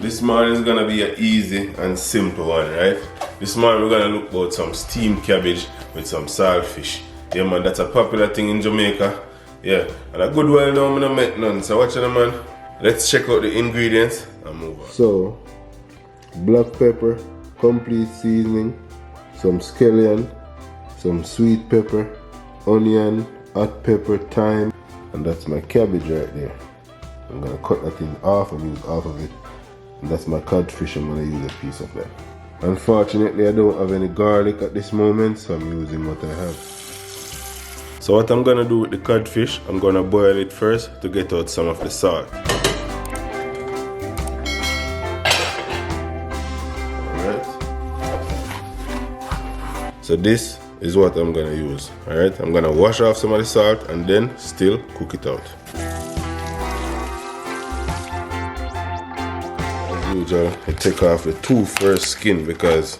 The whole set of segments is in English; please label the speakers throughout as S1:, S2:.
S1: This morning is gonna be an easy and simple one, right? This morning we're gonna look about some steamed cabbage with some saltfish. Yeah man, that's a popular thing in Jamaica. Yeah, and a good while now I'm not met none. So watch it man. Let's check out the ingredients and move on. So, black pepper, complete seasoning, some scallion, some sweet pepper, onion, hot pepper, thyme, and that's my cabbage right there. I'm gonna cut that in half and use half of it. And that's my codfish, I'm gonna use a piece of that. Unfortunately, I don't have any garlic at this moment, so I'm using what I have. So what I'm gonna do with the codfish, I'm gonna boil it first to get out some of the salt. Alright. So this is what I'm gonna use. Alright, I'm gonna wash off some of the salt and then still cook it out. Usual, I take off the two first skin because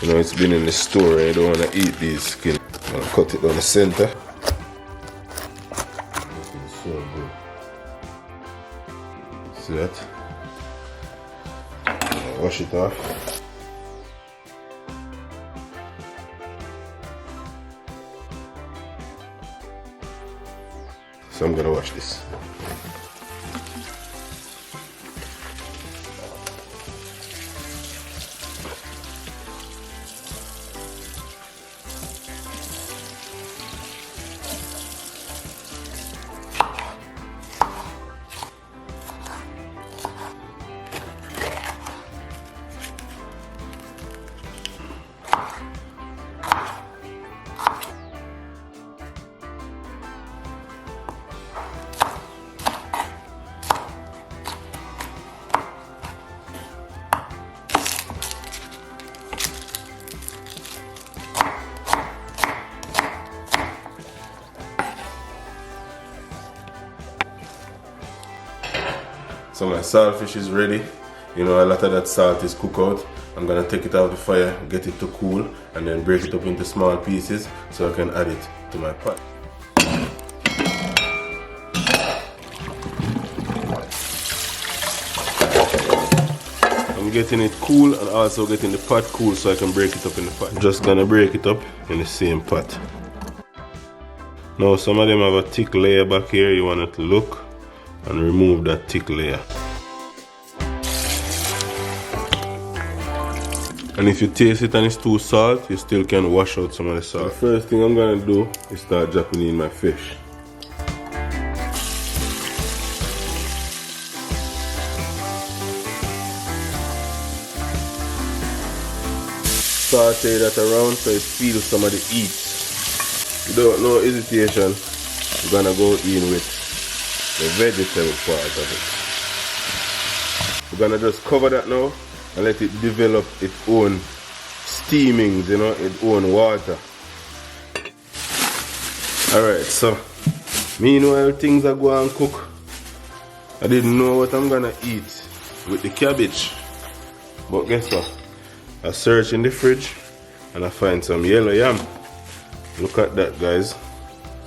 S1: you know it's been in the store and I don't want to eat these skin. I'm gonna cut it down the center. This is so good. See that? Wash it off. So I'm gonna wash this. So my saltfish is ready. You know, a lot of that salt is cooked out. I'm gonna take it out of the fire, get it to cool, and then break it up into small pieces so I can add it to my pot. I'm getting it cool and also getting the pot cool so I can break it up in the pot. I'm just gonna break it up in the same pot. Now some of them have a thick layer back here. You want it to look and remove that thick layer. And if you taste it and it's too salt, you still can wash out some of the salt. The first thing I'm gonna do is start dropping in my fish. Saute that around so it feels some of the heat. Without no hesitation, I'm gonna go in with the vegetable part of it. We're gonna just cover that now and let it develop its own steamings, you know, its own water. Alright, so meanwhile things are going to cook. I didn't know what I'm gonna eat with the cabbage. But guess what? I search in the fridge and I find some yellow yam. Look at that guys.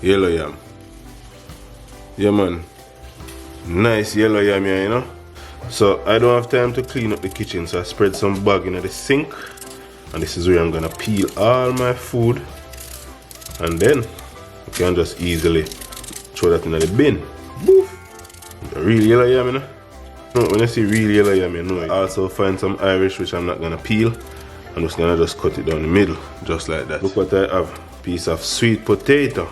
S1: Yellow yam. Yeah man. Nice yellow yam here, you know. So I don't have time to clean up the kitchen, so I spread some bag in the sink, and this is where I'm gonna peel all my food, and then you can just easily throw that in the bin. Boof! Real yellow yam, you know. When you see real yellow yam, you know. I also find some Irish which I'm not gonna peel. I'm just gonna cut it down the middle, just like that. Look what I have. Piece of sweet potato.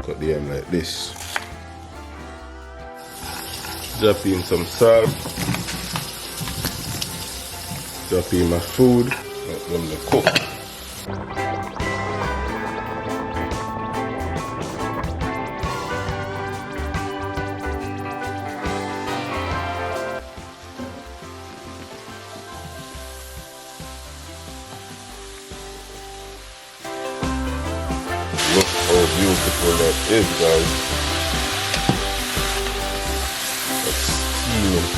S1: Cut the yam like this. Drop in some salt. Drop in my food. Let them cook. Look how beautiful that is, guys. That's steaming.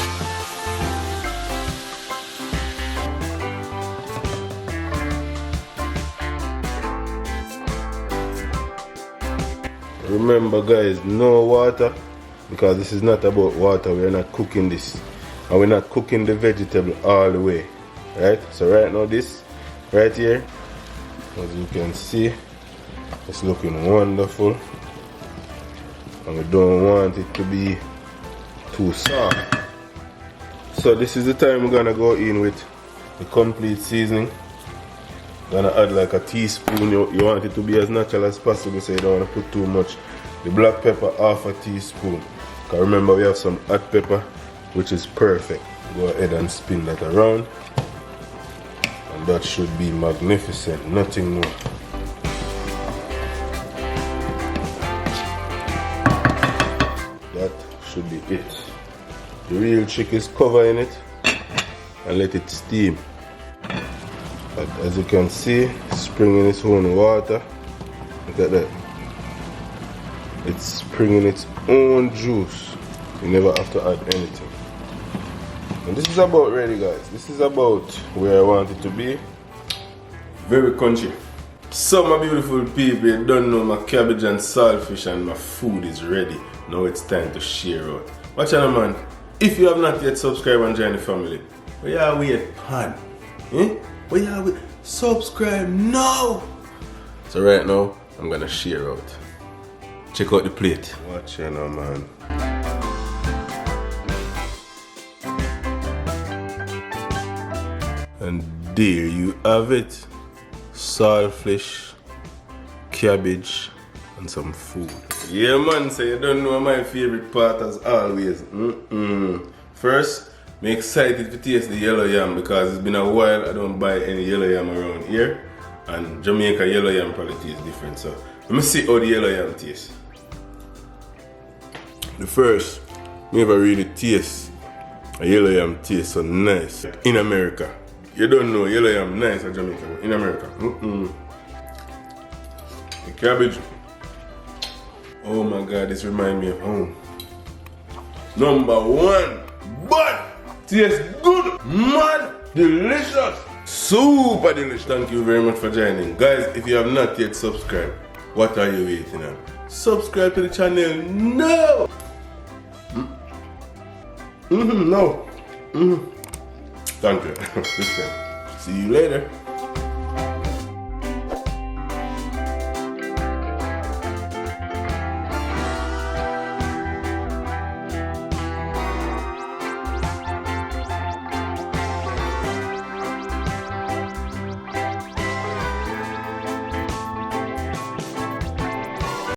S1: remember guys, no water, because this is not about water. We're not cooking this, and we're not cooking the vegetable all the way, right? So right now this right here, as you can see, it's looking wonderful, and we don't want it to be too soft. So this is the time we're gonna go in with the complete seasoning. Gonna add like a teaspoon. You want it to be as natural as possible, so you don't want to put too much. The black pepper, half a teaspoon. Cause remember we have some hot pepper, which is perfect. Go ahead and spin that around, and that should be magnificent. Nothing more. That should be it. The real trick is covering it and let it steam. But as you can see, it's springing its own water. Look at that. It's springing its own juice. You never have to add anything. And this is about ready, guys. This is about where I want it to be. Very crunchy. So my beautiful people, you don't know my cabbage and saltfish and my food is ready. Now it's time to share out. Watch out, man. If you have not yet subscribed and joined the family, where are we at, pan? Eh? Where are we? Subscribe now! So right now, I'm gonna share out. Check out the plate. Watch out now, man. And there you have it. Saltfish, cabbage, and some food. Yeah man, so you don't know my favorite part as always. First, I'm excited to taste the yellow yam because it's been a while I don't buy any yellow yam around here. And Jamaica yellow yam probably tastes different. So let me see how the yellow yam tastes. The first, never really taste a yellow yam tastes so nice. In America. You don't know yellow yam nice at Jamaica, but in America. The cabbage. Oh my god, this reminds me of home. Number one, but tastes good, man, delicious, super delicious. Thank you very much for joining. Guys, if you have not yet subscribed, what are you waiting on? Subscribe to the channel now. No. Thank you. See you later.